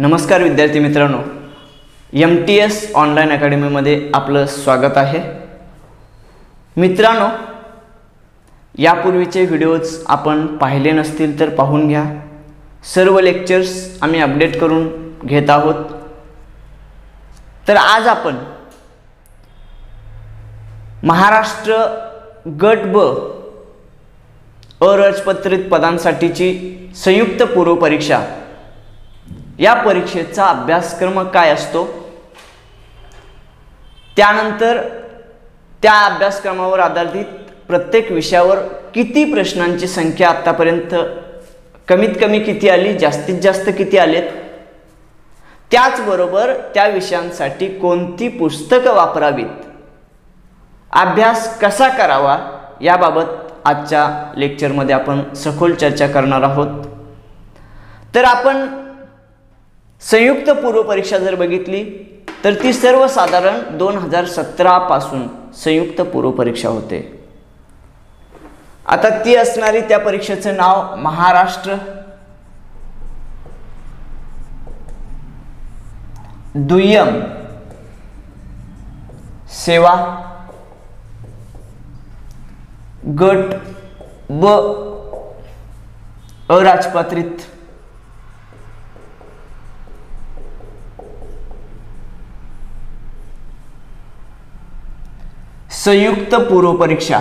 नमस्कार विद्यार्थी मित्रांनो, MTS ऑनलाइन अकॅडमीमध्ये आपलं स्वागत आहे। मित्रांनो, यापूर्वीचे व्हिडिओज आपण पाहिले नसतील तर पाहून घ्या। सर्व लेक्चर्स आम्ही अपडेट करून घेत आहोत। तर आज आपण महाराष्ट्र गट ब अराजपत्रित पदांसाठीची संयुक्त पूर्व परीक्षा या परीक्षेचा अभ्यासक्रम काय असतो, त्यानंतर त्या अभ्यासक्रमावर आधारित प्रत्येक विषयावर किती प्रश्नांची संख्या आतापर्यंत कमीत कमी किती आली, जास्तीत जास्त किती आलेत, त्याचबरोबर त्या विषयांसाठी कोणती पुस्तकं वापरावीत, अभ्यास कसा करावा याबाबत आजच्या लेक्चरमध्ये आपण सखोल चर्चा करणार आहोत। तर आपण संयुक्त पूर्व परीक्षा जर बघितली तर ती सर्वसाधारण 2017 पासून संयुक्त पूर्व परीक्षा होते। आता ती असणारी त्या परीक्षेचं नाव महाराष्ट्र दुय्यम सेवा गट ब अराजपत्रित संयुक्त पूर्व परीक्षा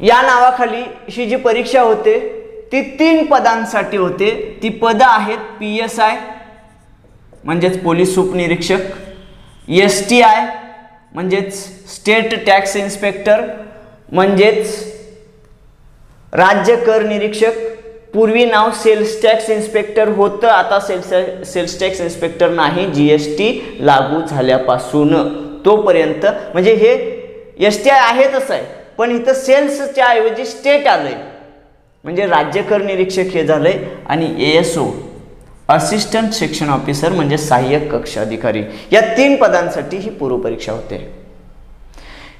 या नावाखाली ही जी परीक्षा होते ती 3 पदांसाठी होते। ती पद आहेत PSI म्हणजेच पोलीस उपनिरीक्षक, STI म्हणजेच स्टेट टॅक्स इन्स्पेक्टर म्हणजेच राज्य कर निरीक्षक, पूर्वी नाव सेल्स टॅक्स इन्स्पेक्टर होतं, आता सेल्स टॅक्स इन्स्पेक्टर नाही, GST लागू झाल्यापासून तोपर्यंत म्हणजे हे STI आहेतच आहे, पण इथं सेल्सच्या ऐवजी स्टेट आलंय म्हणजे राज्य कर निरीक्षक हे झालंय। आणि ASO असिस्टंट सेक्शन ऑफिसर म्हणजे सहाय्यक कक्ष अधिकारी, या 3 पदांसाठी ही पूर्व परीक्षा होते।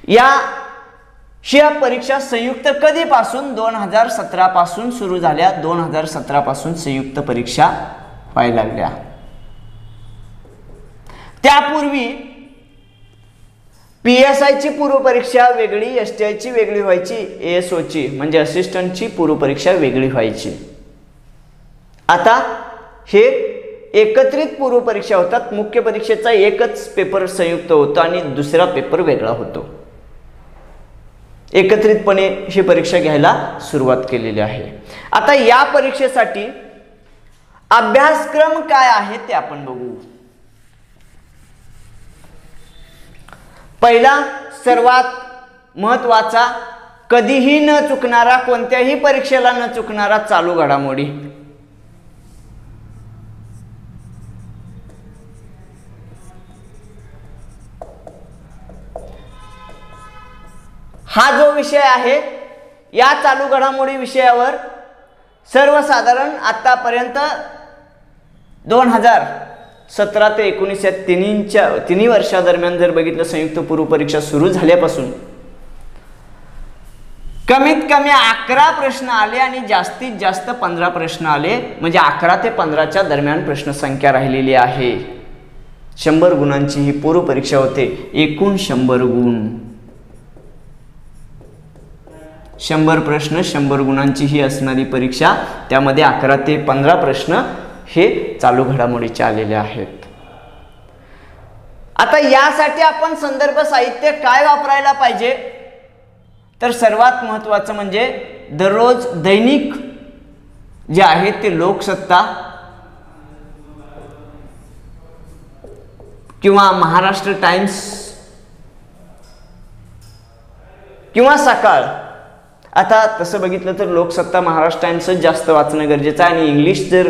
या परीक्षा संयुक्त कधीपासून 2017 पासून सुरू झाल्या। 2017 पासून संयुक्त परीक्षा व्हायला लागल्या। त्यापूर्वी PSI ची पूर्व परीक्षा वेगळी, STI ची वेगळी व्हायची, ASO ची म्हणजे असिस्टंटची पूर्व परीक्षा वेगळी व्हायची। आता हे एकत्रित पूर्व परीक्षा होतात। मुख्य परीक्षेचा एकच पेपर संयुक्त होतो आणि दुसरा पेपर वेगळा होतो। एकत्रितपणे ही परीक्षा घ्यायला सुरुवात केलेली आहे। आता या परीक्षेसाठी अभ्यासक्रम काय आहे ते आपण बघू। पहिला सर्वात महत्त्वाचा, कधीही न चुकणारा, कोणत्याही परीक्षेला न चुकणारा चालू घडामोडी। हा जो विषय आहे या चालू घडामोडी विषयावर सर्वसाधारण आतापर्यंत 2017 ते 19 या तिन्ही वर्षादरम्यान जर बघितलं, संयुक्त पूर्व परीक्षा सुरू झाल्यापासून कमीत कमी 11 प्रश्न आले आणि जास्तीत जास्त 15 प्रश्न आले, म्हणजे 11 ते 15च्या दरम्यान प्रश्न संख्या राहिलेली आहे। 100 गुणांची ही पूर्व परीक्षा होते। एकूण 100 गुण, 100 प्रश्न, 100 गुणांची ही असणारी परीक्षा, त्यामध्ये 11 ते 15 प्रश्न हे चालू घडामोडीचे आलेले आहेत। आता यासाठी आपण संदर्भ साहित्य काय वापरायला पाहिजे, तर सर्वात महत्त्वाचं म्हणजे दररोज दैनिक जे आहे ते लोकसत्ता किंवा महाराष्ट्र टाइम्स किंवा सकाळ। आता तसं बघितलं तर लोकसत्ता, महाराष्ट्र टाइम्सच जास्त वाचणं गरजेचं आहे आणि इंग्लिश जर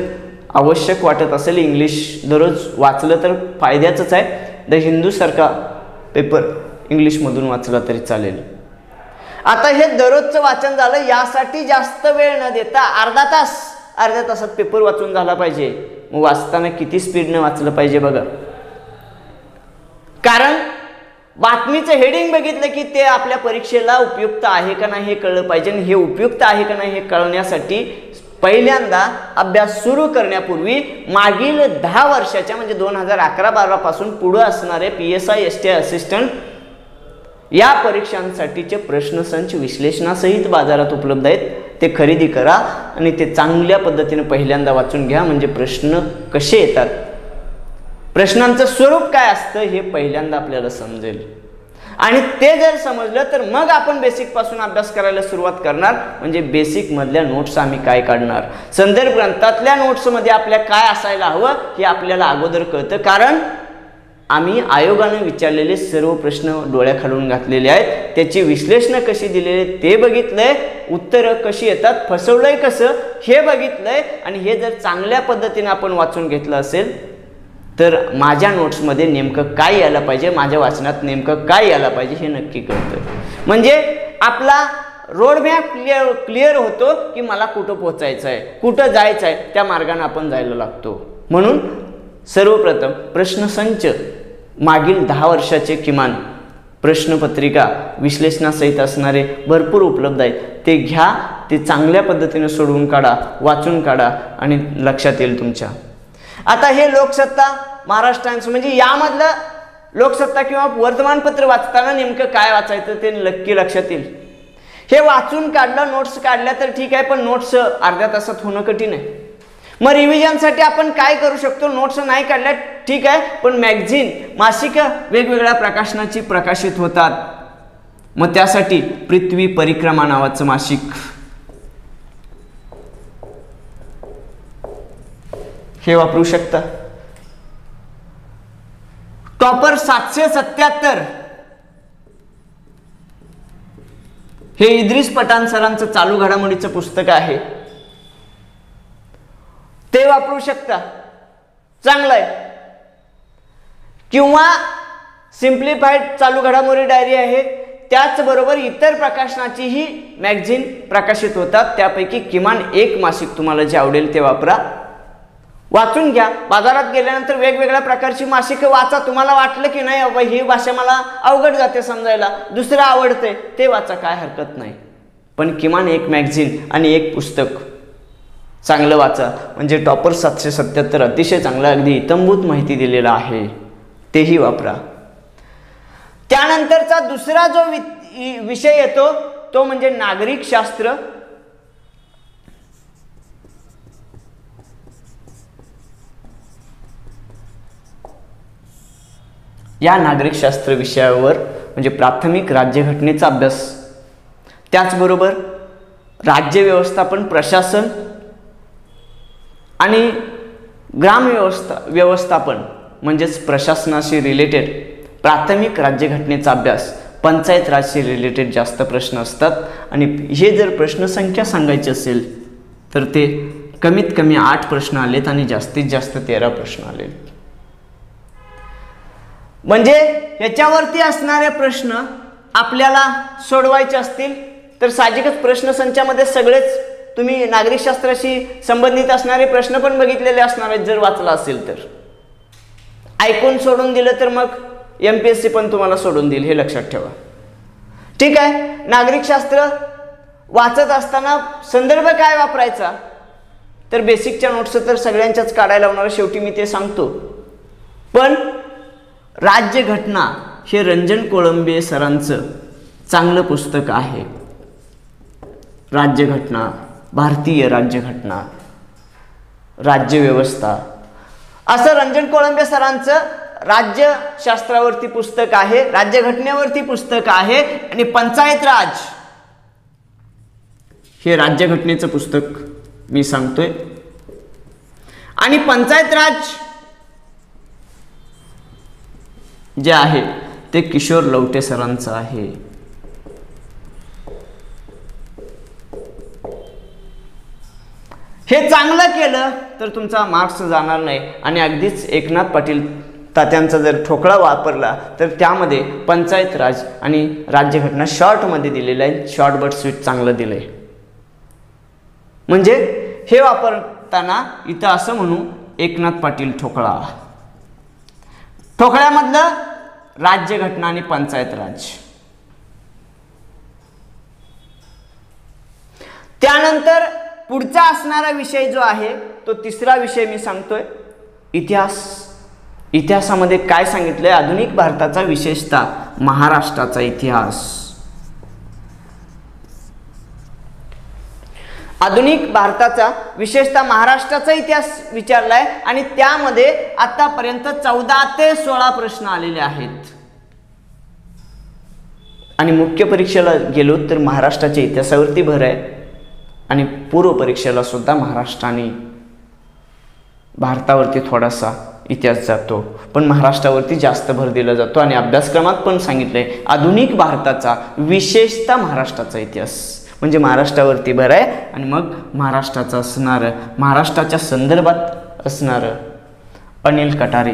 आवश्यक वाटत असेल, इंग्लिश दररोज वाचलं तर फायद्याचंच आहे। द हिंदू सारखा पेपर इंग्लिशमधून वाचला तरी चालेल। आता हे दररोजचं वाचन झालं, यासाठी जास्त वेळ न देता अर्ध्या तासात पेपर वाचून झाला पाहिजे। मग वाचताना किती स्पीडने वाचलं पाहिजे बघा, कारण बातमीचं हेडिंग बघितलं की ते आपल्या परीक्षेला उपयुक्त आहे का नाही हे कळलं पाहिजे, आणि हे उपयुक्त आहे का नाही हे कळण्यासाठी पहिल्यांदा अभ्यास सुरू करण्यापूर्वी मागील 10 वर्षाच्या म्हणजे 2011-12 पासून पुढे असणारे PSI STI असिस्टंट या परीक्षांसाठीचे प्रश्नसंच विश्लेषणासहित बाजारात उपलब्ध आहेत, ते खरेदी करा आणि ते चांगल्या पद्धतीने पहिल्यांदा वाचून घ्या. म्हणजे प्रश्न कसे येतात, प्रश्नांचं स्वरूप काय असतं हे पहिल्यांदा आपल्याला समजेल, आणि ते जर समजलं तर मग आपण बेसिक पासून अभ्यास करायला सुरुवात करणार. म्हणजे बेसिक मधल्या नोट्स आम्ही काय काढणार, संदर्भ ग्रंथातल्या नोट्स मध्ये आपल्या काय असायला हवं हे आपल्याला अगोदर कळतं, कारण आम्ही आयोगाने विचारलेले सर्व प्रश्न डोळ्याखालून घातलेले आहेत, त्याची विश्लेषण कशी दिलेली ते बघितलंय, उत्तरं कशी येतात, फसवलंय कसं हे बघितलंय, आणि हे जर चांगल्या पद्धतीने आपण वाचून घेतलं असेल तर माझ्या नोट्समध्ये नेमकं काय यायला पाहिजे, माझ्या वाचनात नेमकं काय यायला पाहिजे हे नक्की कळतं. म्हणजे आपला रोडमॅप क्लिअर होतो की मला कुठं पोहोचायचं आहे, कुठं जायचं आहे, त्या मार्गाने आपण जायला लागतो. म्हणून सर्वप्रथम प्रश्नसंच मागील 10 वर्षाचे किमान प्रश्नपत्रिका विश्लेषणासहित असणारे भरपूर उपलब्ध आहेत, ते घ्या, ते चांगल्या पद्धतीने सोडवून काढा, वाचून काढा आणि लक्षात येईल तुमच्या. आता हे लोकसत्ता, महाराष्ट्र टाइम्स म्हणजे यामधलं लोकसत्ता किंवा वर्तमानपत्र वाचताना नेमकं काय वाचायचं ते नक्की लक्षात येईल. हे वाचून काढलं, नोट्स काढल्या तर ठीक आहे, पण नोट्स अर्ध्या तासात होणं कठीण आहे. मग रिव्हिजनसाठी आपण काय करू शकतो, नोट्स नाही काढल्या ठीक आहे, पण मॅगझिन मासिक वेगवेगळ्या प्रकाशनाची प्रकाशित होतात, मग त्यासाठी पृथ्वी परिक्रमा नावाचं मासिक हे वापरू शकता. टॉपर 777 हे इद्रिस पठाण सरांचं चालू घडामोडीचं पुस्तक आहे, ते वापरू शकता, चांगलं आहे. किंवा सिम्प्लिफाईड चालू घडामोडी डायरी आहे, त्याचबरोबर इतर प्रकाशनाचीही मॅगझिन प्रकाशित होतात, त्यापैकी किमान एक मासिक तुम्हाला जे आवडेल ते वापरा, वाचून घ्या. बाजारात गेल्यानंतर वेगवेगळ्या प्रकारची मासिकं वाचा, तुम्हाला वाटलं की नाही बाबा ही भाषा मला अवघड जाते समजायला, दुसरं आवडते ते वाचा, काय हरकत नाही, पण किमान एक मॅगझिन आणि एक पुस्तक चांगलं वाचा. म्हणजे टॉपर 777 अतिशय चांगला, अगदी इत्थंभूत माहिती दिलेला आहे, तेही वापरा. त्यानंतरचा दुसरा जो विषय येतो तो म्हणजे नागरिक शास्त्र. या नागरिक शास्त्र विषयावर म्हणजे प्राथमिक राज्यघटनेचा अभ्यास, त्याचबरोबर राज्य व्यवस्थापन, प्रशासन आणि ग्राम व्यवस्थापन म्हणजेच प्रशासनाशी रिलेटेड प्राथमिक राज्यघटनेचा अभ्यास, पंचायत राजशी रिलेटेड जास्त प्रश्न असतात. आणि हे जर प्रश्नसंख्या सांगायची असेल तर ते कमीत कमी 8 प्रश्न आलेत आणि जास्तीत जास्त 13 प्रश्न आले. म्हणजे ह्याच्यावरती असणारे प्रश्न आपल्याला सोडवायचे असतील तर साहजिकच प्रश्नसंचामध्ये सगळेच तुम्ही नागरिकशास्त्राशी संबंधित असणारे प्रश्न पण बघितलेले असणार आहेत जर वाचला असेल तर. ऐकून सोडून दिलं तर मग MPSC पण तुम्हाला सोडून देईल, हे लक्षात ठेवा. ठीक आहे, नागरिकशास्त्र वाचत असताना संदर्भ काय वापरायचा, तर बेसिकच्या नोट्स तर सगळ्यांच्याच काढायला होणार, शेवटी मी ते सांगतो. पण राज्यघटना हे रंजन कोळंबे सरांचं चांगलं पुस्तक आहे. राज्यघटना, भारतीय राज्यघटना, राज्यव्यवस्था असं रंजन कोळंबे सरांचं राज्यशास्त्रावरती पुस्तक आहे, राज्यघटनेवरती पुस्तक आहे, आणि पंचायत राज हे राज्यघटनेचं पुस्तक मी सांगतोय. आणि पंचायत राज जे आहे ते किशोर लवटे सरांचं आहे. हे चांगलं केलं तर तुमचा मार्क्स जाणार नाही. आणि अगदीच एकनाथ पाटील तात्यांचा जर ठोकळा वापरला तर त्यामध्ये पंचायत राज आणि राज्यघटना शॉर्टमध्ये दिलेलं आहे, शॉर्ट बट स्वीट चांगलं दिलंय. म्हणजे हे वापरताना इथं असं म्हणू एकनाथ पाटील ठोकळा, ठोकळ्यामधलं राज्यघटना आणि पंचायत राज. त्यानंतर पुढचा असणारा विषय जो आहे तो तिसरा विषय मी सांगतोय, इतिहास. इतिहासामध्ये काय सांगितलंय? आधुनिक भारताचा, विशेषतः महाराष्ट्राचा इतिहास. आधुनिक भारताचा, विशेषतः महाराष्ट्राचा इतिहास विचारलाय आणि त्यामध्ये आतापर्यंत 14 ते 16 प्रश्न आलेले आहेत. आणि मुख्य परीक्षेला गेलो तर महाराष्ट्राच्या इतिहासावरती भर आहे आणि पूर्व परीक्षेला सुद्धा महाराष्ट्र आणि भारतावरती थोडासा इतिहास जातो, पण महाराष्ट्रावरती जास्त भर दिला जातो. आणि अभ्यासक्रमात पण सांगितलंय आधुनिक भारताचा, विशेषतः महाराष्ट्राचा इतिहास, म्हणजे महाराष्ट्रावरती भर आहे. आणि मग महाराष्ट्राचं असणारं, महाराष्ट्राच्या संदर्भात असणारं अनिल कटारे,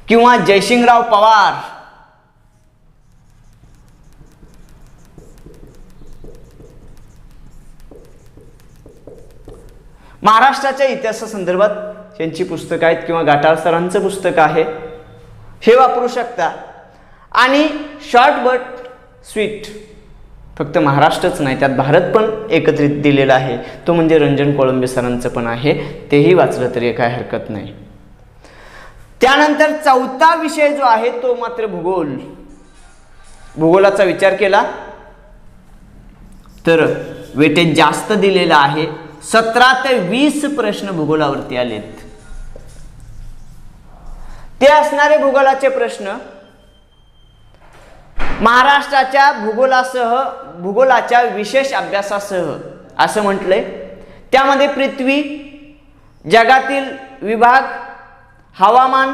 किंवा जयसिंगराव पवार, महाराष्ट्राच्या इतिहासासंदर्भात यांची पुस्तकं आहेत किंवा घाटाळ सरांचं पुस्तक आहे, हे वापरू शकता. आणि शॉर्ट बट स्वीट, फक्त महाराष्ट्रच नाही त्यात भारत पण एकत्रित दिलेला आहे, तो म्हणजे रंजन कोळंबे सरांचं पण आहे, तेही वाचलं तरी काय हरकत नाही. त्यानंतर चौथा विषय जो आहे तो मात्र भूगोल. भूगोलाचा विचार केला तर वेटेज जास्त दिलेला आहे. 17 ते 20 प्रश्न भूगोलावरती आलेत. ते असणारे भूगोलाचे प्रश्न महाराष्ट्राच्या भूगोलाच्या विशेष अभ्यासासह असं म्हटलंय. त्यामध्ये पृथ्वी, जगातील विभाग, हवामान,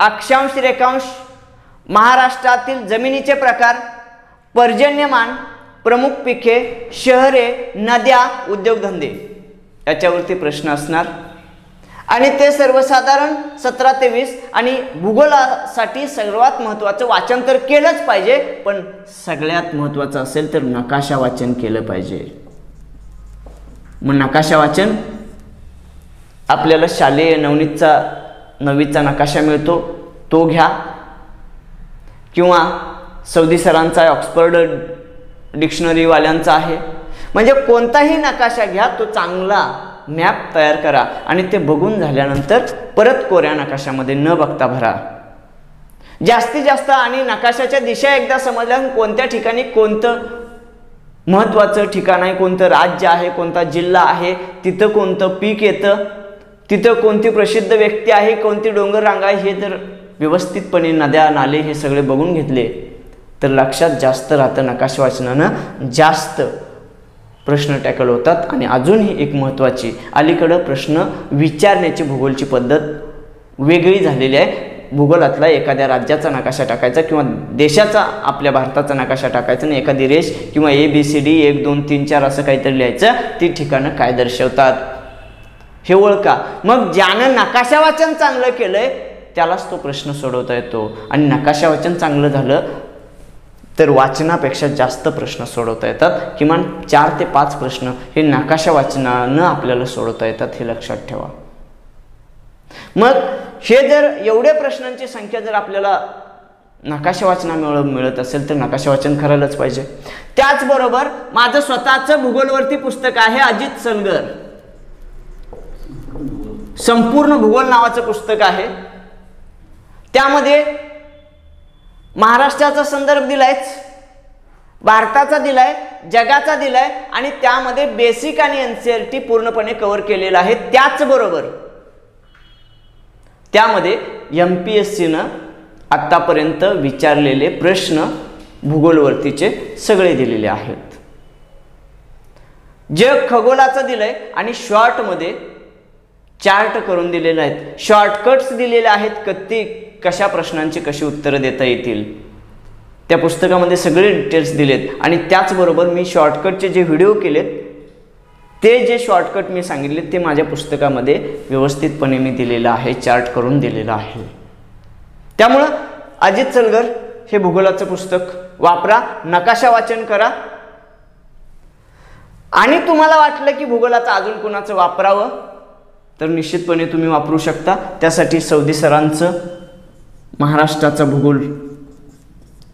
अक्षांश रेखांश, महाराष्ट्रातील जमिनीचे प्रकार, पर्जन्यमान, प्रमुख पिके, शहरे, नद्या, उद्योगधंदे याच्यावरती प्रश्न असणार. आणि ते सर्वसाधारण 17 ते 20. आणि भूगोलासाठी सर्वात महत्त्वाचं वाचन तर केलंच पाहिजे, पण सगळ्यात महत्त्वाचं असेल तर नकाशा वाचन केलं पाहिजे. मग नकाशा वाचन आपल्याला शालेय नववीचा नकाशा मिळतो तो घ्या, किंवा सौदी सरांचा आहे, ऑक्सफर्ड डिक्शनरीवाल्यांचा आहे, म्हणजे कोणताही नकाशा घ्या, तो चांगला मॅप तयार करा आणि ते बघून झाल्यानंतर परत कोऱ्या नकाशामध्ये न बघता भरा जास्तीत जास्त. आणि नकाशाच्या दिशा एकदा समजल्या, कोणत्या ठिकाणी कोणतं महत्त्वाचं ठिकाण आहे, कोणतं राज्य आहे, कोणता जिल्हा आहे, तिथं कोणतं पीक येतं, तिथं कोणती प्रसिद्ध व्यक्ती आहे, कोणती डोंगर रांग आहे, हे जर व्यवस्थितपणे नद्या, नाले हे सगळे बघून घेतले तर लक्षात जास्त राहतं. नकाशा वाचनानं जास्त प्रश्न टॅकल होतात. आणि अजूनही एक महत्त्वाची, अलीकडं प्रश्न विचारण्याची भूगोलची पद्धत वेगळी झालेली आहे. भूगोलातला एखाद्या राज्याचा नकाशा टाकायचा किंवा देशाचा, आपल्या भारताचा नकाशा टाकायचा आणि एखादी रेष किंवा ABCD 1 2 3 4 असं काहीतरी लिहायचं, ती ठिकाणं काय दर्शवतात हे ओळखा. मग ज्यानं नकाशा वाचन चांगलं केलंय त्यालाच तो प्रश्न सोडवता येतो. आणि नकाशा वाचन चांगलं झालं तर वाचनापेक्षा जास्त प्रश्न सोडवता येतात. किमान 4 ते 5 प्रश्न हे नकाशा वाचनानं आपल्याला सोडवता येतात, हे लक्षात ठेवा. मग हे जर एवढे प्रश्नांची संख्या जर आपल्याला नकाशा वाचनामुळे मिळत असेल तर नकाशा वाचन करायलाच पाहिजे. त्याचबरोबर माझं स्वतःचं भूगोलवरती पुस्तक आहे, अजित सलगर संपूर्ण भूगोल नावाचं पुस्तक आहे. त्यामध्ये महाराष्ट्राचा संदर्भ दिलायच, भारताचा दिलाय, जगाचा दिलाय आणि त्यामध्ये बेसिक आणि NCERT पूर्णपणे कव्हर केलेला आहे. त्याचबरोबर त्यामध्ये MPSCनं आतापर्यंत विचारलेले प्रश्न भूगोलवरतीचे सगळे दिलेले आहेत. जग खगोलाचं दिलंय आणि शॉर्टमध्ये चार्ट करून दिलेले आहेत, शॉर्टकट्स दिलेले आहेत, कशा प्रश्नांची कशी उत्तरं देता येतील त्या पुस्तकामध्ये सगळे डिटेल्स दिलेत. आणि त्याचबरोबर मी शॉर्टकटचे जे व्हिडिओ केलेत, ते जे शॉर्टकट मी सांगितले ते माझ्या पुस्तकामध्ये व्यवस्थितपणे मी दिलेलं आहे, चार्ट करून दिलेलं आहे. त्यामुळं अजित सलगर हे भूगोलाचं पुस्तक वापरा, नकाशा वाचन करा. आणि तुम्हाला वाटलं की भूगोलाचं अजून कोणाचं वापरावं तर निश्चितपणे तुम्ही वापरू शकता. त्यासाठी सौदी सरांचं महाराष्ट्राचा भूगोल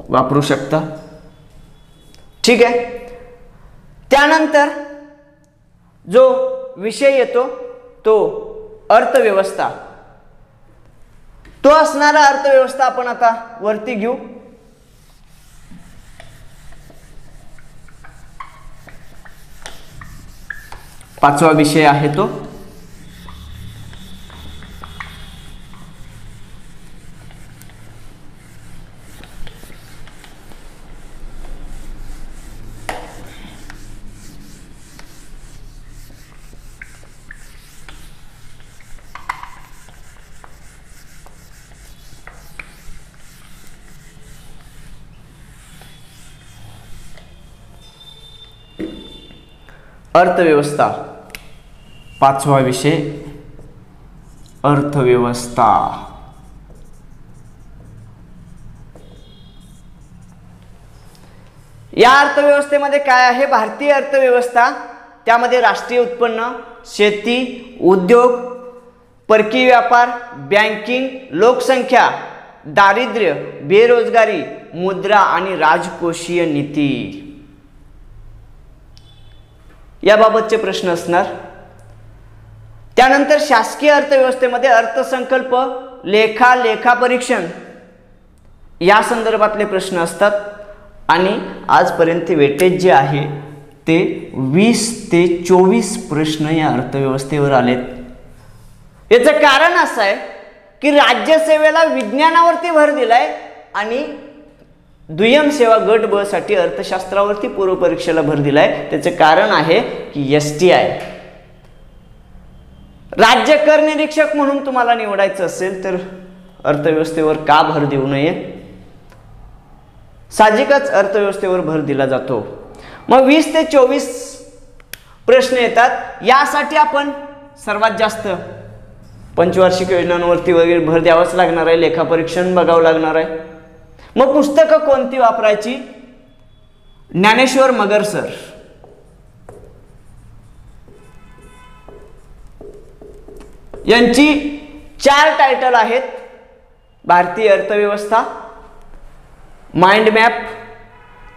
वापरू शकता. ठीक आहे. त्यानंतर जो विषय येतो तो अर्थव्यवस्था. तो असणारा अर्थव्यवस्था आपण आता वरती घेऊ. पाचवा विषय आहे तो अर्थव्यवस्था. पाचवा विषय अर्थव्यवस्था. या अर्थव्यवस्थेमध्ये काय आहे? भारतीय अर्थव्यवस्था, त्यामध्ये राष्ट्रीय उत्पन्न, शेती, उद्योग, परकीय व्यापार, बँकिंग, लोकसंख्या, दारिद्र्य, बेरोजगारी, मुद्रा आणि राजकोषीय नीती याबाबतचे प्रश्न असणार. त्यानंतर शासकीय अर्थव्यवस्थेमध्ये अर्थसंकल्प, लेखापरीक्षण या संदर्भातले प्रश्न असतात. आणि आजपर्यंत वेटेज जे आहे ते 20 ते 24 प्रश्न या अर्थव्यवस्थेवर आलेत. याचं कारण असं आहे की राज्यसेवेला विज्ञानावरती भर दिलाय आणि दुय्यम सेवा गट ब साठी अर्थशास्त्रावरती पूर्वपरीक्षेला भर दिलाय. त्याचे कारण आहे की STI राज्य कर निरीक्षक म्हणून तुम्हाला निवडायचं असेल तर अर्थव्यवस्थेवर का भर देऊ नये? साहजिकच अर्थव्यवस्थेवर भर दिला जातो. मग 20 ते 24 प्रश्न येतात. यासाठी आपण सर्वात जास्त पंचवार्षिक योजनांवरती वगैरे भर द्यावाच लागणार आहे. लेखापरीक्षण बघावं लागणार आहे. मग पुस्तकं कोणती वापरायची? ज्ञानेश्वर मगर सर, यांची 4 टायटल आहेत. भारतीय अर्थव्यवस्था, माइंड मॅप,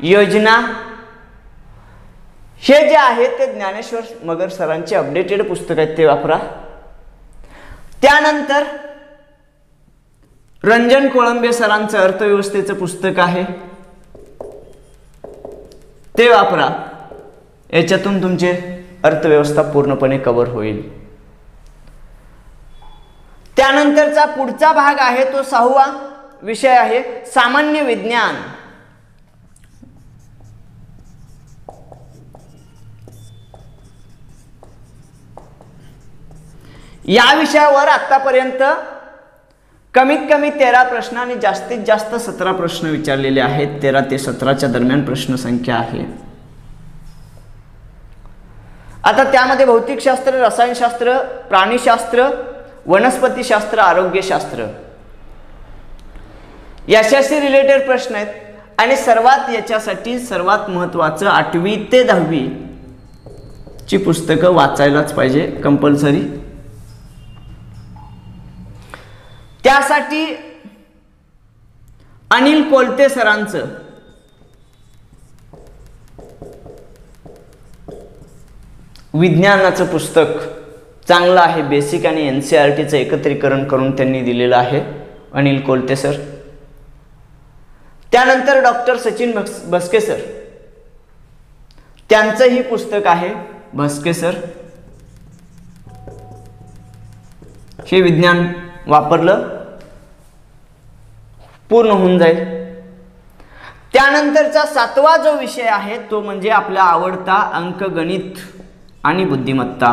योजना. हे जे आहे ते ज्ञानेश्वर मगर सरांचे अपडेटेड पुस्तक आहेत, ते वापरा. त्यानंतर रंजन कोळंबे सरांचं अर्थव्यवस्थेचं पुस्तक आहे, ते वापरा. याच्यातून तुमचे अर्थव्यवस्था पूर्णपणे कव्हर होईल. त्यानंतरचा पुढचा भाग आहे तो 6वा विषय आहे सामान्य विज्ञान. या विषयावर आतापर्यंत कमीत कमी 13 प्रश्न आणि जास्तीत जास्त 17 प्रश्न विचारलेले आहेत. 13 ते 17च्या दरम्यान प्रश्न संख्या आहे. आता त्यामध्ये भौतिकशास्त्र, रसायनशास्त्र, प्राणीशास्त्र, वनस्पतीशास्त्र, आरोग्यशास्त्र याच्याशी रिलेटेड प्रश्न आहेत. आणि सर्वात याच्यासाठी सर्वात महत्त्वाचं 8वी ते 10वी ची पुस्तकं वाचायलाच पाहिजे, कंपल्सरी. त्यासाठी अनिल कोलते सरांचं विज्ञानाचं पुस्तक चांगलं आहे. बेसिक आणि NCERTचं एकत्रीकरण करून त्यांनी दिलेलं आहे, अनिल कोलते सर. त्यानंतर डॉक्टर सचिन भस्के सर, त्यांचंही पुस्तक आहे भस्के सर. हे विज्ञान वापरलं पूर्ण होऊन जाईल. त्यानंतरचा 7वा जो विषय आहे तो म्हणजे आपला आवडता अंकगणित आणि बुद्धिमत्ता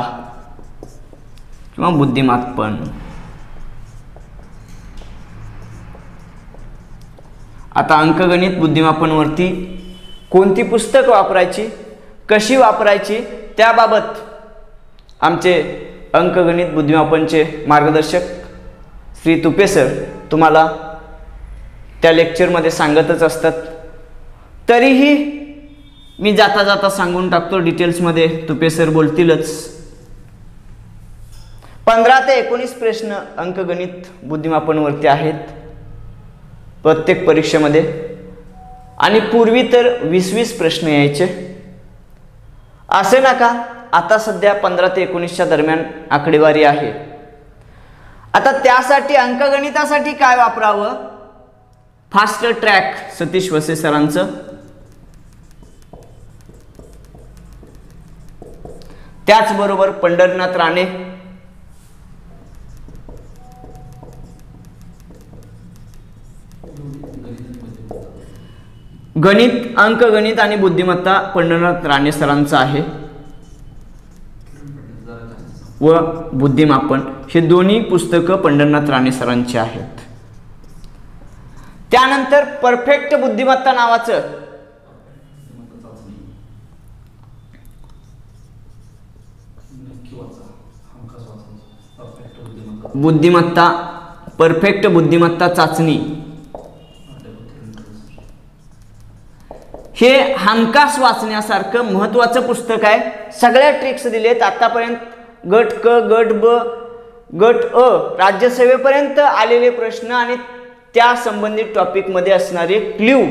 किंवा बुद्धिमापन. आता अंकगणित बुद्धिमापनवरती कोणती पुस्तक वापरायची, कशी वापरायची, त्याबाबत आमचे अंकगणित बुद्धिमापनचे मार्गदर्शक श्री तुपे सर तुम्हाला त्या लेक्चरमध्ये सांगतच असतात. तरीही मी जाता जाता सांगून टाकतो डिटेल्समध्ये, तुपे सर बोलतीलच. 15 ते 19 प्रश्न अंकगणित बुद्धिमापनवरती आहेत प्रत्येक परीक्षेमध्ये. आणि पूर्वी तर 20-20 प्रश्न यायचे. असे नका, आता सध्या 15 ते 19च्या दरम्यान आकडेवारी आहे. आता त्यासाठी अंकगणितासाठी काय वापरावं? फास्ट ट्रॅक सतीश वसे सरांचं, त्याचबरोबर पंढरीनाथ राणे, गणित, अंकगणित आणि बुद्धिमत्ता पंढरीनाथ राणे सरांचं आहे व बुद्धिमापन हे दोन्ही पुस्तकं पंढरीनाथ राणे सरांची आहेत. त्यानंतर परफेक्ट बुद्धिमत्ता नावाचं बुद्धिमत्ता, परफेक्ट बुद्धिमत्ता चाचणी, हे हमखास वाचण्यासारखं महत्त्वाचं पुस्तक आहे. सगळ्या ट्रिक्स दिलेत आतापर्यंत. गट क, गट ब, गट अ, राज्यसेवेपर्यंत आलेले प्रश्न आणि त्या संबंधित टॉपिकमध्ये असणारे क्ल्यू,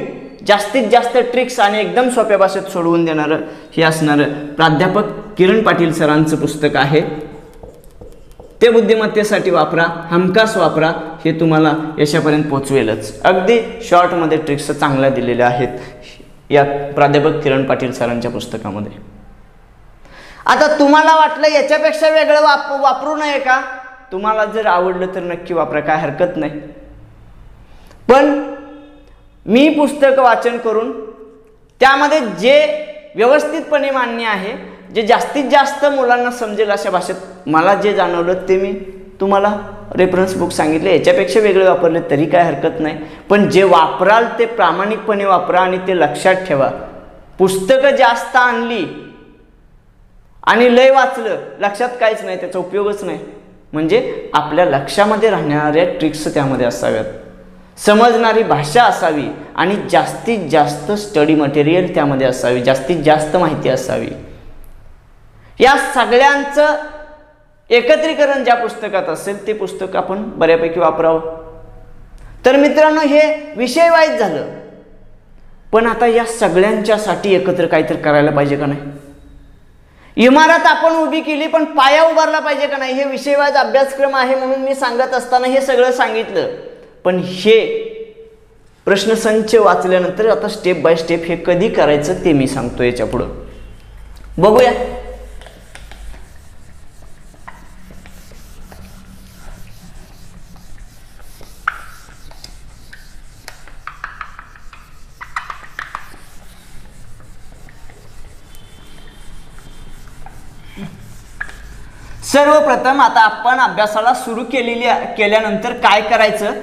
जास्तीत जास्त ट्रिक्स आणि एकदम सोप्या भाषेत सोडवून देणारं हे असणारं प्राध्यापक किरण पाटील सरांचं पुस्तक आहे. ते बुद्धिमत्तेसाठी वापरा, हमखास वापरा, हे तुम्हाला यशापर्यंत पोचवेलच. अगदी शॉर्टमध्ये ट्रिक्स चांगल्या दिलेल्या आहेत या प्राध्यापक किरण पाटील सरांच्या पुस्तकामध्ये. आता तुम्हाला वाटलं याच्यापेक्षा वेगळं वापरू नये का? तुम्हाला जर आवडलं तर नक्की वापरा, काय हरकत नाही. पण मी पुस्तक वाचन करून त्यामध्ये जे व्यवस्थितपणे मान्य आहे, जे जास्तीत जास्त मुलांना समजेल अशा भाषेत मला जे जाणवलं ते मी तुम्हाला रेफरन्स बुक सांगितले. याच्यापेक्षा वेगळे वापरले तरी काय हरकत नाही. पण जे वापराल ते प्रामाणिकपणे वापरा आणि ते लक्षात ठेवा. पुस्तकं जास्त आणली आणि लय वाचलं, लक्षात काहीच नाही, त्याचा उपयोगच नाही. म्हणजे आपल्या लक्षामध्ये राहणाऱ्या ट्रिक्स त्यामध्ये असाव्यात, समजणारी भाषा असावी आणि जास्तीत जास्त स्टडी मटेरियल त्यामध्ये असावी, जास्तीत जास्त माहिती असावी. या सगळ्यांचं एकत्रीकरण ज्या पुस्तकात असेल ते पुस्तक आपण बऱ्यापैकी वापरावं. तर मित्रांनो, हे विषय वाईज झालं. पण आता या सगळ्यांच्यासाठी एकत्र काहीतरी करायला पाहिजे का नाही? इमारत आपण उभी केली पण पाया उभारला पाहिजे का नाही? हे विषयवाईज अभ्यासक्रम आहे म्हणून मी सांगत असताना हे सगळं सांगितलं. पण हे प्रश्नसंच वाचल्यानंतर आता स्टेप बाय स्टेप हे कधी करायचं ते मी सांगतो याच्या पुढं. बघूया. सर्वप्रथम आता आपण अभ्यासाला सुरू केल्यानंतर काय करायचं?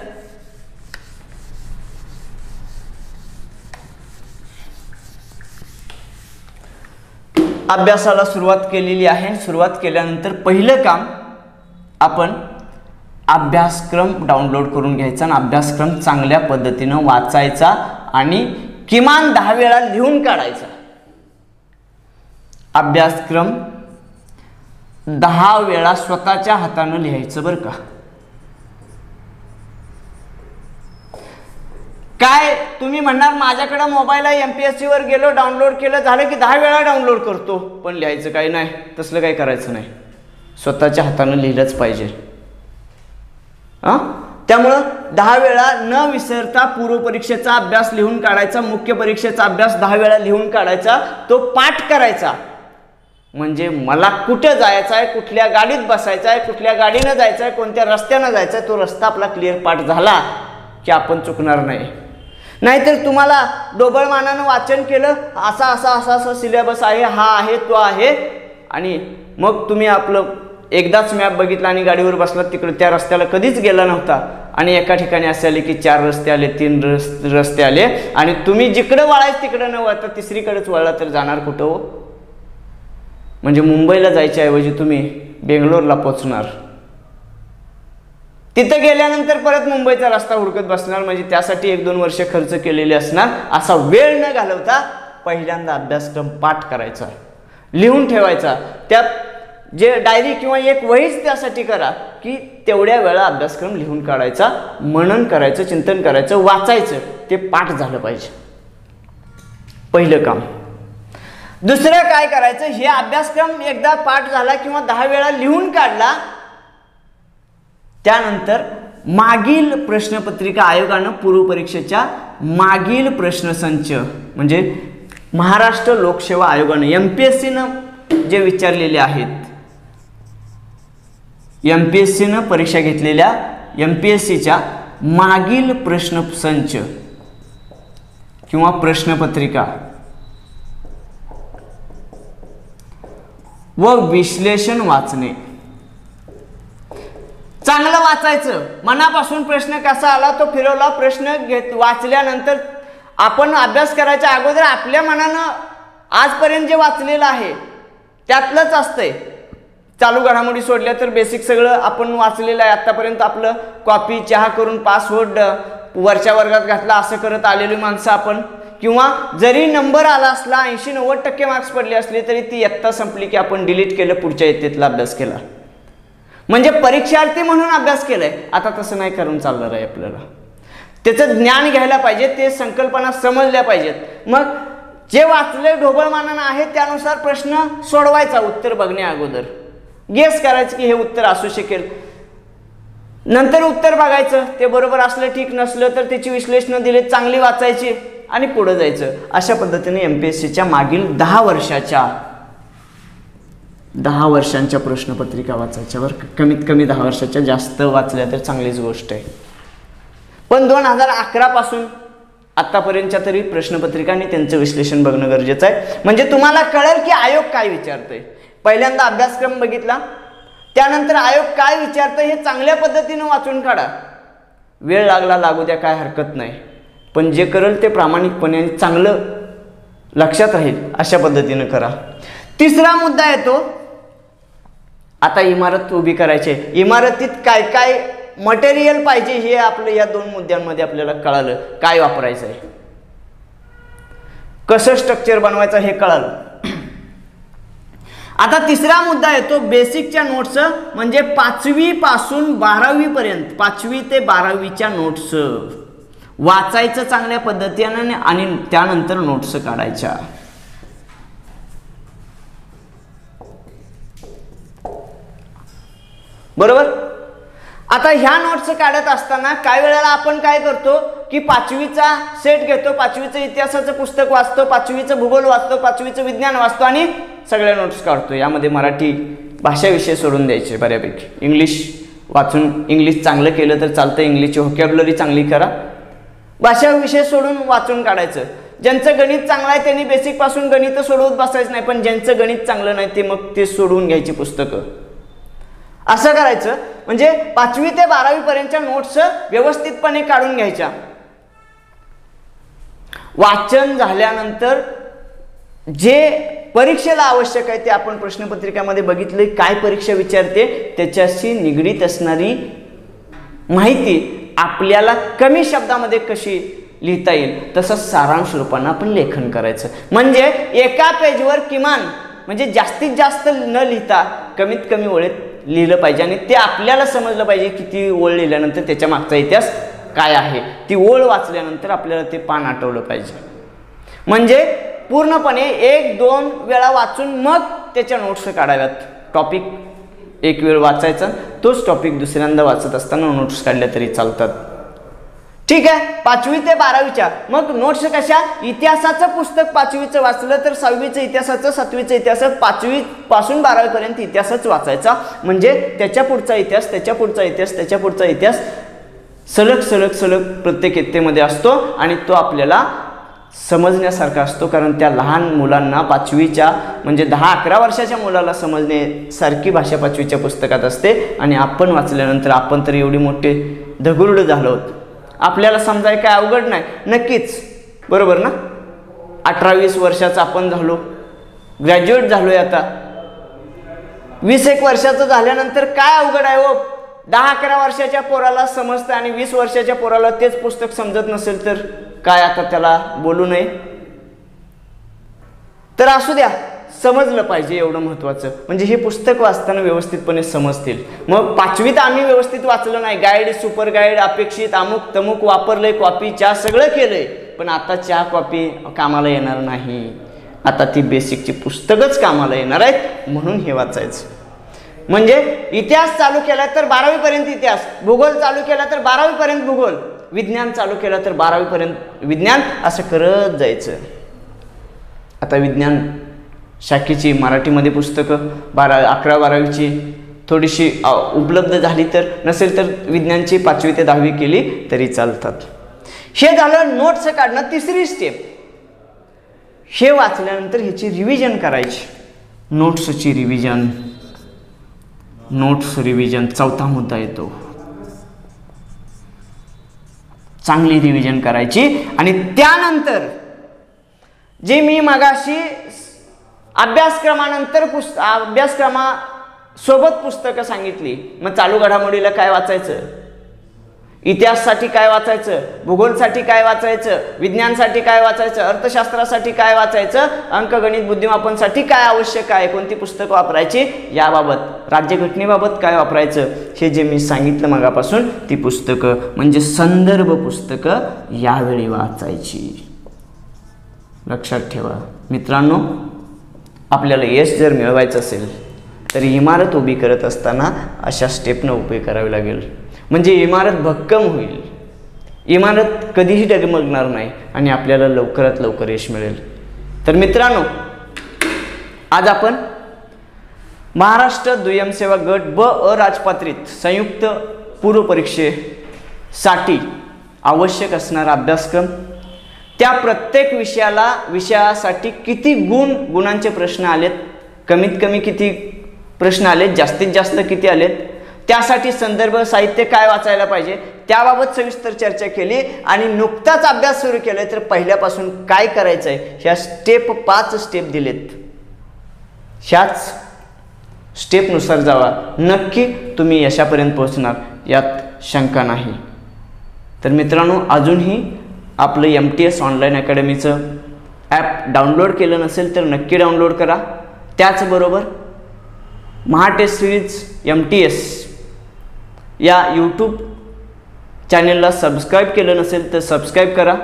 अभ्यासाला सुरुवात केलेली आहे. सुरुवात केल्यानंतर पहिलं काम आपण अभ्यासक्रम डाउनलोड करून घ्यायचा आणि अभ्यासक्रम चांगल्या पद्धतीनं वाचायचा आणि किमान 10 वेळा लिहून काढायचा. अभ्यासक्रम 10 वेळा स्वतःच्या हातानं लिहायचं बरं का. काय तुम्ही म्हणणार माझ्याकडे मोबाईल आहे, MPSC वर गेलो, डाउनलोड केलं, झालं की 10 वेळा डाउनलोड करतो. पण लिहायचं काही नाही, तसलं काही करायचं नाही. स्वतःच्या हातानं लिहिलंच पाहिजे. त्यामुळं 10 वेळा न विसरता पूर्व परीक्षेचा अभ्यास लिहून काढायचा, मुख्य परीक्षेचा अभ्यास 10 वेळा लिहून काढायचा, तो पाठ करायचा. म्हणजे मला कुठे जायचं आहे, कुठल्या गाडीत बसायचं आहे, कुठल्या गाडीनं जायचं आहे, कोणत्या रस्त्यानं जायचं आहे, तो रस्ता आपला क्लिअर पाठ झाला की आपण चुकणार नाही. नाहीतर तुम्हाला डोबळमानानं वाचन केलं, असा असा असा असा सिलेबस आहे, हा आहे, तो आहे, आणि मग तुम्ही आपलं एकदाच मॅप बघितला आणि गाडीवर बसलात, तिकडे त्या रस्त्याला कधीच गेला नव्हता आणि एका ठिकाणी असे आले की 4 रस्ते आले, 3 रस्ते आले आणि तुम्ही जिकडं वळायचं तिकडं न वळता तिसरीकडेच वळला तर जाणार कुठं हो? म्हणजे मुंबईला जायच्या ऐवजी तुम्ही बेंगलोरला पोचणार. तिथं गेल्यानंतर परत मुंबईचा रस्ता हुडकत बसणार. म्हणजे त्यासाठी 1-2 वर्ष खर्च केलेले असणार. असा वेळ न घालवता पहिल्यांदा अभ्यासक्रम पाठ करायचा, लिहून ठेवायचा. त्यात जे डायरी किंवा एक वहीच त्यासाठी करा की तेवढ्या वेळा अभ्यासक्रम लिहून काढायचा, मनन करायचं, चिंतन करायचं, वाचायचं, ते पाठ झालं पाहिजे. पहिलं काम. दुसरं काय करायचं, हे अभ्यासक्रम एकदा पाठ झाला किंवा 10 वेळा लिहून काढला, त्यानंतर मागील प्रश्नपत्रिका आयोगानं पूर्व परीक्षेच्या मागील प्रश्नसंच म्हणजे महाराष्ट्र लोकसेवा आयोगानं MPSCनं जे विचारलेले आहेत, MPSCनं परीक्षा घेतलेल्या MPSCच्या मागील प्रश्नसंच किंवा प्रश्नपत्रिका व विश्लेषण वाचणे. चांगलं वाचायचं, मनापासून प्रश्न कसा आला तो फिरवला, प्रश्न वाचल्यानंतर आपण अभ्यास करायच्या अगोदर आपल्या मनानं आजपर्यंत जे वाचलेलं आहे त्यातलंच असतंय. चालू घडामोडी सोडल्या तर बेसिक सगळं आपण वाचलेलं आहे. आतापर्यंत आपलं कॉपी चहा करून पासवर्ड वरच्या वर्गात घातला असं करत आलेली माणसं आपण, किंवा जरी नंबर आला असला 80-90% मार्क्स पडले असले तरी ती इयत्ता संपली की आपण डिलीट केलं, पुढच्या इयत्तेतला अभ्यास केला, म्हणजे परीक्षार्थी म्हणून अभ्यास केलाय. आता तसं नाही करून चालणार आहे. आपल्याला त्याचं ज्ञान घ्यायला पाहिजे, ते संकल्पना समजल्या पाहिजेत. मग जे वाचले ढोबळमानानं आहे त्यानुसार प्रश्न सोडवायचा, उत्तर बघण्या अगोदर गेस करायचं की हे उत्तर असू शकेल. नंतर उत्तर बघायचं, ते बरोबर असलं ठीक, नसलं तर त्याची विश्लेषणं दिली, चांगली वाचायची आणि पुढे जायचं. अशा पद्धतीने MPSCच्या मागील 10 वर्षांच्या प्रश्नपत्रिका वाचायच्यावर, कमीत कमी 10 वर्षाच्या, जास्त वाचल्या तर चांगलीच गोष्ट आहे. पण 2011 पासून आतापर्यंतच्या तरी प्रश्नपत्रिका आणि त्यांचं विश्लेषण बघणं गरजेचं आहे. म्हणजे तुम्हाला कळेल की आयोग काय विचारतोय. पहिल्यांदा अभ्यासक्रम बघितला, त्यानंतर आयोग काय विचारतोय हे चांगल्या पद्धतीने वाचून काढा. वेळ लागला लागू द्या, काय हरकत नाही, पण जे करेल ते प्रामाणिकपणे आणि चांगलं लक्षात राहील अशा पद्धतीने करा. तिसरा मुद्दा येतो, आता इमारत उभी करायची, इमारतीत काय काय मटेरियल पाहिजे हे आपलं या 2 मुद्द्यांमध्ये आपल्याला कळालं. काय वापरायचं आहे, कसं स्ट्रक्चर बनवायचं हे कळालं. आता तिसरा मुद्दा येतो बेसिकच्या नोट्स, म्हणजे 5वी पासून 12वी पर्यंत, 5वी ते 12वीच्या नोट्स वाचायचं चांगल्या पद्धतीने आणि त्यानंतर नोट्स काढायच्या. बरोबर. आता ह्या नोट्स काढत असताना काही वेळेला आपण काय करतो की 5वीचा सेट घेतो, 5वीचं इतिहासाचं पुस्तक वाचतो, 5वीचं भूगोल वाचतो, 5वीचं विज्ञान वाचतो आणि सगळ्या नोट्स काढतो. यामध्ये मराठी भाषा विषय सोडून द्यायचे बऱ्यापैकी. इंग्लिश वाचून इंग्लिश चांगलं केलं तर चालतं, इंग्लिशची व्होकॅब्युलरी चांगली करा, भाषा विषय सोडून वाचून काढायचं. ज्यांचं गणित चांगलं आहे त्यांनी बेसिक पासून गणित सोडवत बसायचं नाही, पण ज्यांचं गणित चांगलं नाही ते मग ते सोडवून घ्यायची पुस्तकं. असं करायचं. म्हणजे 5वी ते 12वी पर्यंतच्या नोट्स व्यवस्थितपणे काढून घ्यायच्या. वाचन झाल्यानंतर जे परीक्षेला आवश्यक आहे ते आपण प्रश्नपत्रिकामध्ये बघितले, काय परीक्षा विचारते त्याच्याशी निगडीत असणारी माहिती आपल्याला कमी शब्दामध्ये कशी लिहिता येईल तसं सारांश रूपानं आपण लेखन करायचं. म्हणजे एका पेजवर किमान, म्हणजे जास्तीत जास्त न लिहिता कमीत कमी ओळीत लिहिलं पाहिजे आणि ते आपल्याला समजलं पाहिजे की ती ओळ लिहिल्यानंतर त्याच्या मागचा इतिहास काय आहे. ती ओळ वाचल्यानंतर आपल्याला ते पान आठवलं पाहिजे. म्हणजे पूर्णपणे 1-2 वेळा वाचून मग त्याच्या नोट्स काढाव्यात. टॉपिक एक वेळ वाचायचा, तोच टॉपिक दुसऱ्यांदा वाचत असताना नोट्स काढल्या तरी चालतात. ठीक आहे. 5वी ते 12वीच्या मग नोट्स कशा, इतिहासाचं पुस्तक 5वीचं वाचलं तर 6वीचं इतिहासाचं, 7वीचं इतिहास, 5वी पासून 12वी पर्यंत इतिहासच वाचायचा. म्हणजे त्याच्या पुढचा इतिहास, त्याच्या पुढचा इतिहास, त्याच्या पुढचा इतिहास सलग सलग सलग प्रत्येक इयत्तेमध्ये असतो आणि तो आपल्याला समजण्यासारखा असतो. कारण त्या लहान मुलांना 5वीच्या म्हणजे 10-11 वर्षाच्या मुलाला समजण्यासारखी भाषा 5वीच्या पुस्तकात असते. आणि आपण वाचल्यानंतर आपण तर एवढी मोठे दगुरड झालो आहोत, आपल्याला समजाय काय अवघड नाही. नक्कीच बरोबर ना. 18-20 वर्षाचं आपण झालो, ग्रॅज्युएट झालोय आता. 20-1 वर्षाचं झाल्यानंतर काय अवघड आहे हो. 10-11 वर्षाच्या पोराला समजतं आणि 20 वर्षाच्या पोराला तेच पुस्तक समजत नसेल तर काय आता त्याला बोलू नये. तर असू द्या, समजलं पाहिजे एवढं महत्त्वाचं. म्हणजे हे पुस्तक वाचताना व्यवस्थितपणे समजतील. मग 5वीत आम्ही व्यवस्थित वाचलं नाही, गाईड, सुपर गाईड, अपेक्षित, अमुक तमुक वापरलंय, कॉपी चहा सगळं केलंय, पण आता चहा कॉपी कामाला येणार नाही. आता ती बेसिकची पुस्तकच कामाला येणार आहेत, म्हणून हे वाचायचं. म्हणजे इतिहास चालू केला तर 12वी पर्यंत इतिहास, भूगोल चालू केला तर 12वी पर्यंत भूगोल, विज्ञान चालू केलं तर 12वी पर्यंत विज्ञान, असं करत जायचं. आता विज्ञान शाखेची मराठीमध्ये पुस्तकं 11-12वीची थोडीशी उपलब्ध झाली तर, नसेल तर विज्ञानची 5वी ते 10वी केली तरी चालतात. हे झालं नोट्स काढणं. तिसरी स्टेप, हे वाचल्यानंतर ह्याची रिव्हिजन करायची. नोट्सची रिव्हिजन, नोट्स रिव्हिजन, चौथा मुद्दा येतो. चांगली रिव्हिजन करायची. आणि त्यानंतर जे मी मगाशी अभ्यासक्रमानंतर अभ्यासक्रमासोबत पुस्तकं सांगितली, मग चालू घडामोडीला काय वाचायचं, इतिहासासाठी काय वाचायचं, भूगोलसाठी काय वाचायचं, विज्ञानसाठी काय वाचायचं, अर्थशास्त्रासाठी काय वाचायचं, अंकगणित बुद्धिमापनसाठी काय आवश्यक आहे, कोणती पुस्तकं वापरायची, याबाबत राज्यघटनेबाबत काय वापरायचं, हे जे मी सांगितलं मगापासून, ती पुस्तकं म्हणजे संदर्भ पुस्तकं यावेळी वाचायची. लक्षात ठेवा मित्रांनो, आपल्याला यश जर मिळवायचं असेल तर इमारत उभी करत असताना अशा स्टेपनं उभी करावी लागेल. म्हणजे इमारत भक्कम होईल, इमारत कधीही डगमगणार नाही आणि आपल्याला लवकरात लवकर यश मिळेल. तर मित्रांनो, आज आपण महाराष्ट्र दुय्यम सेवा गट ब अराजपत्रित संयुक्त पूर्व परीक्षेसाठी आवश्यक असणारा अभ्यासक्रम, त्या प्रत्येक विषयासाठी किती गुणांचे प्रश्न आलेत, कमीत कमी किती प्रश्न आलेत, जास्तीत जास्त किती आलेत, त्यासाठी संदर्भ साहित्य काय वाचायला पाहिजे, त्याबाबत सविस्तर चर्चा केली. आणि नुकताच अभ्यास सुरू केलाय तर पहिल्यापासून काय करायचं आहे, ह्या 5 स्टेप दिलेत. ह्याच स्टेपनुसार जावा, नक्की तुम्ही यशापर्यंत पोहोचणार, यात शंका नाही. तर मित्रांनो, अजूनही आपलं MTS ऑनलाईन अकॅडमीचं ॲप डाउनलोड केलं नसेल तर नक्की डाउनलोड करा. त्याचबरोबर महाटेस्ट सिरीज MTS या यूट्यूब चॅनेलला सबस्क्राईब केलं नसेल तर सबस्क्राईब करा.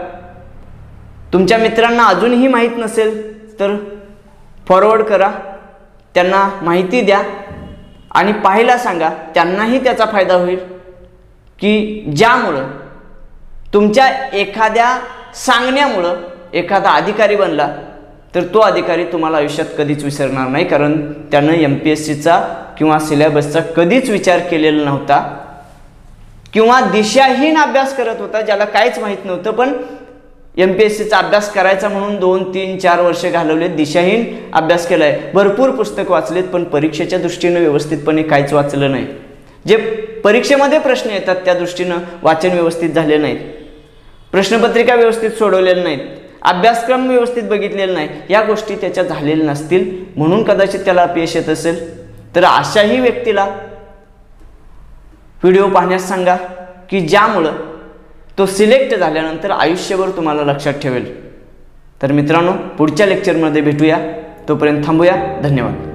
तुमच्या मित्रांना अजूनही माहीत नसेल तर फॉरवर्ड करा, त्यांना माहिती द्या आणि पाहायला सांगा, त्यांनाही त्याचा फायदा होईल. की ज्यामुळं तुमच्या एखाद्या सांगण्यामुळं एखादा अधिकारी बनला तर तो अधिकारी तुम्हाला आयुष्यात कधीच विसरणार नाही, कारण त्यानं MPSCचा किंवा सिलेबसचा कधीच विचार केलेला नव्हता किंवा दिशाहीन अभ्यास करत होता, ज्याला काहीच माहीत नव्हतं, पण MPSCचा अभ्यास करायचा म्हणून 2, 3, 4 वर्ष घालवलेत, दिशाहीन अभ्यास केलाय, भरपूर पुस्तकं वाचलेत, पण परीक्षेच्या दृष्टीनं व्यवस्थितपणे काहीच वाचलं नाही. जे परीक्षेमध्ये प्रश्न येतात त्या दृष्टीनं वाचन व्यवस्थित झाले नाहीत, प्रश्नपत्रिका व्यवस्थित सोडवलेल्या नाहीत, अभ्यासक्रम व्यवस्थित बघितलेला नाही, या गोष्टी त्याच्या झालेल्या नसतील, म्हणून कदाचित त्याला अपयश येत असेल. तर अशाही व्यक्तीला व्हिडिओ पाहण्यास सांगा की ज्यामुळं तो सिलेक्ट झाल्यानंतर आयुष्यभर तुम्हाला लक्षात ठेवेल. तर मित्रांनो, पुढच्या लेक्चरमध्ये भेटूया, तोपर्यंत थांबूया. धन्यवाद.